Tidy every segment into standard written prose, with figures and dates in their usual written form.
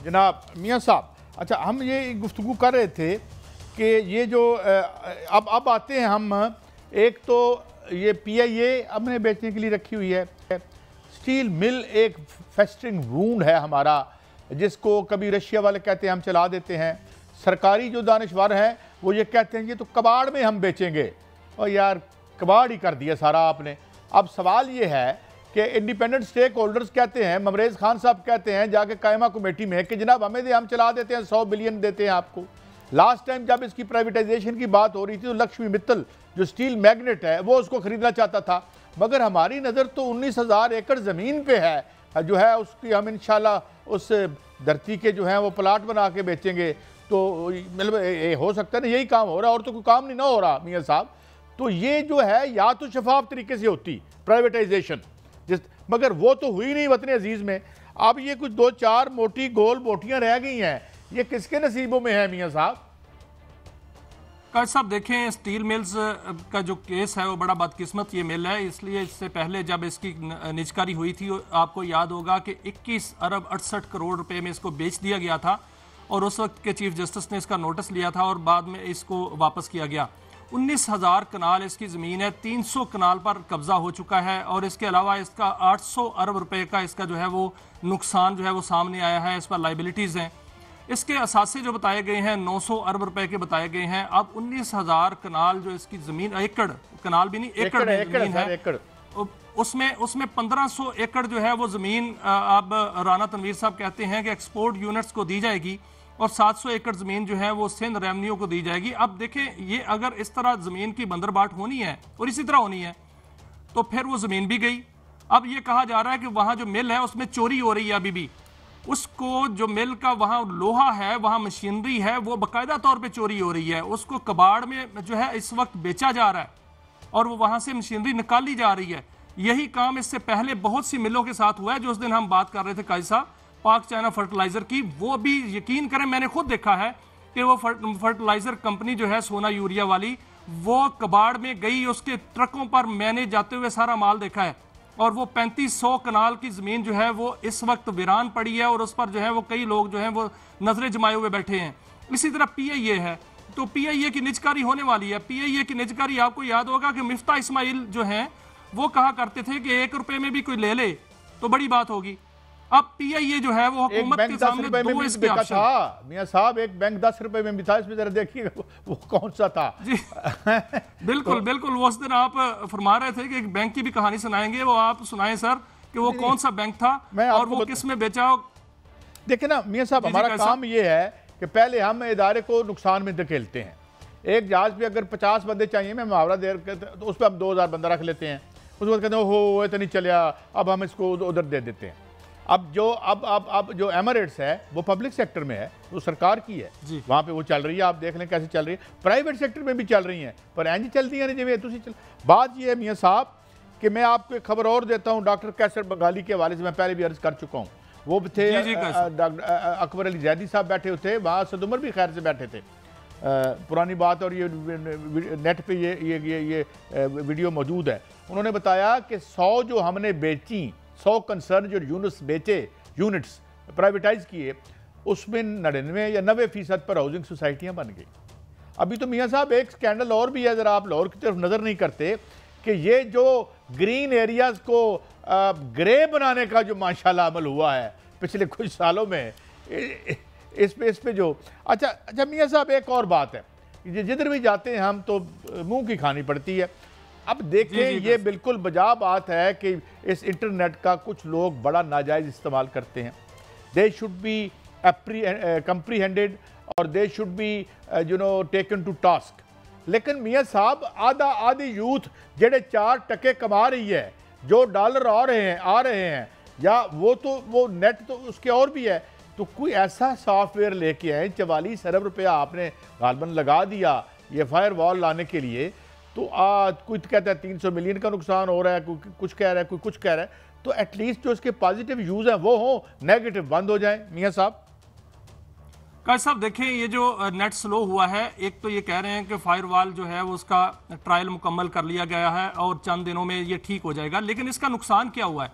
जनाब मियाँ साहब, अच्छा हम ये गुफ्तगू कर रहे थे कि ये जो अब आते हैं हम, एक तो ये PIA हमने बेचने के लिए रखी हुई है। स्टील मिल एक फेस्टिंग वूंड है हमारा, जिसको कभी रशिया वाले कहते हैं हम चला देते हैं। सरकारी जो दानिशवर हैं वो ये कहते हैं ये तो कबाड़ में हम बेचेंगे, और यार कबाड़ ही कर दिया सारा आपने। अब सवाल ये है कि इंडिपेंडेंट स्टेक होल्डर्स कहते हैं, ममरेज़ खान साहब कहते हैं जाके कायमा कमेटी में कि जनाब हमें दे, हम चला देते हैं, 100 बिलियन देते हैं आपको। लास्ट टाइम जब इसकी प्राइवेटाइजेशन की बात हो रही थी तो लक्ष्मी मित्तल जो स्टील मैग्नेट है वो उसको खरीदना चाहता था, मगर हमारी नज़र तो 19,000 एकड़ ज़मीन पे है जो है उसकी हम इंशाल्लाह उस धरती के जो है वो प्लाट बना के बेचेंगे। तो मतलब हो सकता है ना यही काम हो रहा है और तो कोई काम नहीं ना हो रहा मियाँ साहब। तो ये जो है या तो शफाफ तरीके से होती प्राइवेटाइजेशन, मगर वो तो हुई नहीं वतन अजीज़ में। अब ये कुछ 2-4 मोटी गोल बोटियां रह गई हैं, ये किसके नसीबों में है मियाँ साहब? काज साहब देखें, स्टील मिल्स का जो केस है वो बड़ा बदकिस्मत ये मिल है, इसलिए इससे पहले जब इसकी निजकारी हुई थी आपको याद होगा कि 21 अरब 68 करोड़ रुपए में इसको बेच दिया गया था और उस वक्त के चीफ जस्टिस ने इसका नोटिस लिया था और बाद में इसको वापस किया गया। 19,000 कनाल इसकी ज़मीन है, 300 कनाल पर कब्जा हो चुका है और इसके अलावा इसका 800 अरब रुपए का इसका जो है वो नुकसान जो है वो सामने आया है, इस पर लाइबिलिटीज़ हैं। इसके असासे जो बताए गए हैं 900 अरब रुपए के बताए गए हैं। अब 19,000 कनाल जो इसकी ज़मीन, एकड़, कनाल भी नहीं एकड़ ज़मीन है, उसमें 1500 एकड़ जो है वो ज़मीन अब राना तनवीर साहब कहते हैं कि एक्सपोर्ट यूनिट्स को दी जाएगी और 700 एकड़ ज़मीन जो है वो सिंध रेवन्यू को दी जाएगी। अब देखें, ये अगर इस तरह ज़मीन की बंदरबाट होनी है और इसी तरह होनी है तो फिर वो ज़मीन भी गई। अब ये कहा जा रहा है कि वहाँ जो मिल है उसमें चोरी हो रही है अभी भी, उसको जो मिल का वहाँ लोहा है, वहाँ मशीनरी है, वो बाकायदा तौर पे चोरी हो रही है, उसको कबाड़ में जो है इस वक्त बेचा जा रहा है और वो वहाँ से मशीनरी निकाली जा रही है। यही काम इससे पहले बहुत सी मिलों के साथ हुआ है। जो उस दिन हम बात कर रहे थे काजी साहब पाक चाइना फर्टिलाइजर की, वो भी यकीन करें मैंने खुद देखा है कि वो फर्टिलाइजर कंपनी जो है सोना यूरिया वाली, वो कबाड़ में गई, उसके ट्रकों पर मैंने जाते हुए सारा माल देखा है और वो 3500 कनाल की जमीन जो है वो इस वक्त वीरान पड़ी है और उस पर जो है वो कई लोग जो है वो नजरें जमाए हुए बैठे हैं। इसी तरह PIA है, तो PIA की निजकारी होने वाली है। PIA की निजकारी आपको याद होगा कि मिफ्ता इस्माइल जो है वो कहा करते थे कि 1 रुपए में भी कोई ले ले तो बड़ी बात होगी। अब PIA जो है वो हुकूमत के सामने दो इसके ऑप्शन था मियां साहब, एक बैंक 10 रुपए में भी था, इसमें जरा देखिएगा वो कौन सा था। जी बिल्कुल बिल्कुल, वो उस दिन आप फरमा रहे थे कि एक बैंक की भी कहानी सुनाएंगे, वो आप सुनाएं सर कि वो कौन सा बैंक था और वो किस में बेचा। देखिए ना मियां साहब, हमारा काम ये है कि पहले हम इदारे को नुकसान में धकेलते हैं। एक जहाज पे अगर 50 बंदे चाहिए, मैं मुहावरा दे तो उस पर हम 2000 बंदा रख लेते हैं, उस वक्त कहते हैं हो ये तो नहीं चलिया, अब हम इसको उधर दे देते हैं। अब जो एमरेट्स है वो पब्लिक सेक्टर में है, वो सरकार की है, वहाँ पे वो चल रही है, आप देख लें कैसे चल रही है। प्राइवेट सेक्टर में भी चल रही हैं पर इंज चलती हैं जिम्मे तुसी चल। बात ये है मियाँ साहब कि मैं आपको एक खबर और देता हूँ, डॉक्टर कैसर बंगाली के हवाले से मैं पहले भी अर्ज कर चुका हूँ। वो थे अकबर अली जैदी साहब बैठे थे वहाँ, सद उमर भी खैर से बैठे थे, पुरानी बात, और ये नेट पे ये वीडियो मौजूद है। उन्होंने बताया कि 100 जो हमने बेची, 100 कंसर्न जो यूनिट्स प्राइवेटाइज किए, उसमें 99 या 90% पर हाउसिंग सोसाइटियां बन गई। अभी तो मियाँ साहब एक स्कैंडल और भी है, जरा आप लाहौर की तरफ नजर नहीं करते कि ये जो ग्रीन एरियाज को ग्रे बनाने का जो माशाल्लाह अमल हुआ है पिछले कुछ सालों में, इस पे जो अच्छा मियाँ साहब एक और बात है, जिधर भी जाते हैं हम तो मुंह की खानी पड़ती है। अब देखें ये बिल्कुल बजा बात है कि इस इंटरनेट का कुछ लोग बड़ा नाजायज़ इस्तेमाल करते हैं। दे शुड बी कंप्रीहेंडेड और they should be taken to task. लेकिन मियाँ साहब आधी यूथ जेडे 4 टके कमा रही है, जो डॉलर आ रहे हैं या वो नेट तो उसके और भी है, तो कोई ऐसा सॉफ्टवेयर लेके आए, 44 अरब रुपया आपने गालबन लगा दिया ये फायर वॉल लाने के लिए, तो कोई कहता है 300 मिलियन का नुकसान हो रहा है, कोई कुछ कह रहा है, कोई कुछ कह रहा है, तो एटलीस्ट जो इसके पॉजिटिव यूज है वो हो, नेगेटिव बंद हो जाए। मियाँ साहब काजी साहब देखें, ये जो नेट स्लो हुआ है, एक तो ये कह रहे हैं कि फायरवॉल जो है वो उसका ट्रायल मुकम्मल कर लिया गया है और चंद दिनों में ये ठीक हो जाएगा, लेकिन इसका नुकसान क्या हुआ है?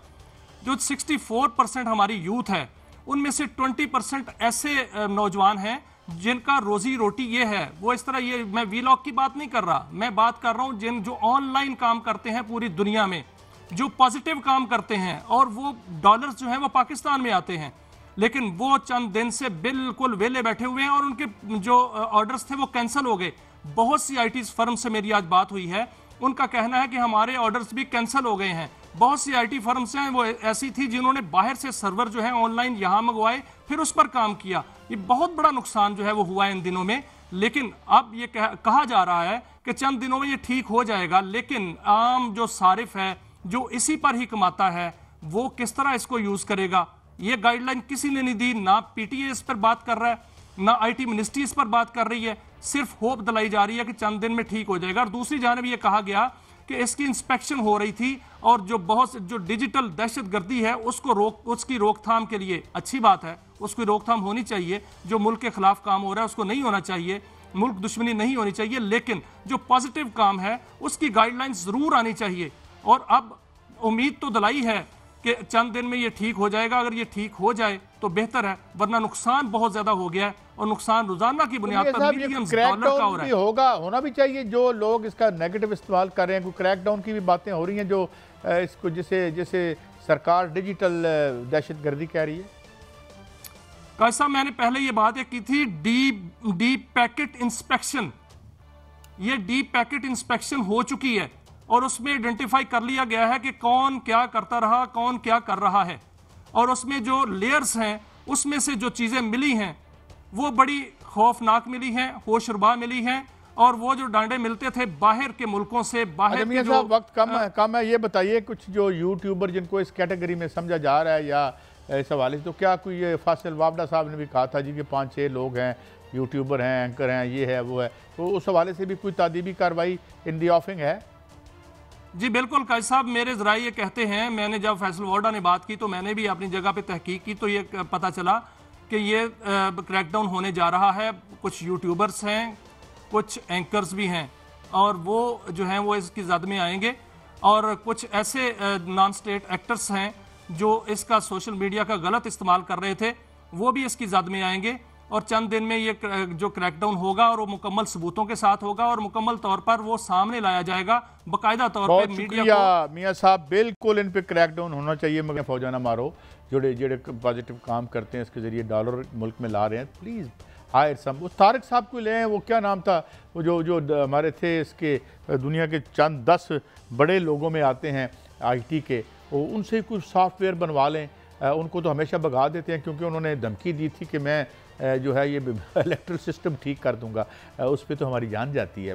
जो 64% हमारी यूथ है उनमें से 20% ऐसे नौजवान हैं जिनका रोजी रोटी ये है। वो इस तरह, ये मैं वीलॉग की बात नहीं कर रहा, मैं बात कर रहा हूं जिन जो ऑनलाइन काम करते हैं पूरी दुनिया में, जो पॉजिटिव काम करते हैं, और वो डॉलर्स जो हैं वो पाकिस्तान में आते हैं, लेकिन वो चंद दिन से बिल्कुल वेले बैठे हुए हैं और उनके जो ऑर्डर्स थे वो कैंसिल हो गए। बहुत सी आईटी फर्म से मेरी आज बात हुई है, उनका कहना है कि हमारे ऑर्डर्स भी कैंसिल हो गए हैं। बहुत सी आईटी फर्म्स हैं वो ऐसी थी जिन्होंने बाहर से सर्वर जो है ऑनलाइन यहां मंगवाए, फिर उस पर काम किया। ये बहुत बड़ा नुकसान जो है वो हुआ इन दिनों में, लेकिन अब ये कहा जा रहा है कि चंद दिनों में ये ठीक हो जाएगा। लेकिन आम जो सारिफ है, जो इसी पर ही कमाता है, वो किस तरह इसको यूज करेगा? ये गाइडलाइन किसी ने नहीं दी, ना पीटीए इस पर बात कर रहा है, ना आईटी मिनिस्ट्री इस पर बात कर रही है। सिर्फ होप दिलाई जा रही है कि चंद दिन में ठीक हो जाएगा। और दूसरी जानिब ये कहा गया कि इसकी इंस्पेक्शन हो रही थी और जो डिजिटल दहशतगर्दी है उसकी रोकथाम के लिए अच्छी बात है, उसकी रोकथाम होनी चाहिए। जो मुल्क के खिलाफ काम हो रहा है उसको नहीं होना चाहिए, मुल्क दुश्मनी नहीं होनी चाहिए, लेकिन जो पॉजिटिव काम है उसकी गाइडलाइंस जरूर आनी चाहिए। और अब उम्मीद तो दिलाई है कि चंद दिन में ये ठीक हो जाएगा। अगर ये ठीक हो जाए तो बेहतर है, वरना नुकसान बहुत ज्यादा हो गया है और नुकसान रोजाना की बुनियाद पर मिलियंस डॉलर का हो रहा है। होना भी चाहिए। जो लोग इसका नेगेटिव इस्तेमाल कर रहे हैं, कोई क्रैकडाउन की भी बातें हो रही हैं, जो इसको जिसे सरकार डिजिटल दहशतगर्दी कह रही है। कैसा, मैंने पहले ये बात की थी, डी पैकेट इंस्पेक्शन, ये डी पैकेट इंस्पेक्शन हो चुकी है और उसमें आइडेंटिफाई कर लिया गया है कि कौन क्या करता रहा, कौन क्या कर रहा है, और उसमें जो लेयर्स हैं उसमें से जो चीजें मिली हैं वो बड़ी खौफनाक मिली हैं, होशरुबा मिली हैं, और वो जो डांडे मिलते थे बाहर के मुल्कों से, बाहर के जो वक्त कम है, ये बताइए कुछ जो यूट्यूबर जिनको इस कैटेगरी में समझा जा रहा है या इस हवाले से, तो क्या कोई ये फासिल वाबडा साहब ने भी कहा था जी कि 5-6 लोग हैं, यूट्यूबर हैं, एंकर हैं, ये है वो है, तो उस हवाले से भी कोई तादीबी कार्रवाई इन दी ऑफिंग है? जी बिल्कुल, काजी साहब मेरे जरा ये कहते हैं, मैंने जब फैसल वार्डा ने बात की तो मैंने भी अपनी जगह पे तहकीक की, तो ये पता चला कि ये क्रैकडाउन होने जा रहा है। कुछ यूट्यूबर्स हैं, कुछ एंकर्स भी हैं, और वो जो हैं वो इसकी जद में आएंगे, और कुछ ऐसे नॉन स्टेट एक्टर्स हैं जो इसका सोशल मीडिया का गलत इस्तेमाल कर रहे थे, वो भी इसकी जद में आएंगे। और चंद दिन में ये जो क्रैकडाउन होगा और वो मुकम्मल सबूतों के साथ होगा और मुकम्मल तौर पर वो सामने लाया जाएगा, बाकायदा तौर पर मीडिया को। मियां साहब बिल्कुल इन पे क्रैकडाउन होना चाहिए, मगर फौजाना मारो जोड़े पॉजिटिव काम करते हैं, इसके जरिए डॉलर मुल्क में ला रहे हैं, प्लीज़ हायर सम। उस तारिक साहब को ले, वो क्या नाम था, वो जो हमारे थे, इसके दुनिया के चंद 10 बड़े लोगों में आते हैं IT के, वो उनसे कुछ सॉफ्टवेयर बनवा लें। उनको तो हमेशा भगा देते हैं क्योंकि उन्होंने धमकी दी थी कि मैं जो है ये इलेक्ट्रिक सिस्टम ठीक कर दूंगा, उस पर तो हमारी जान जाती है।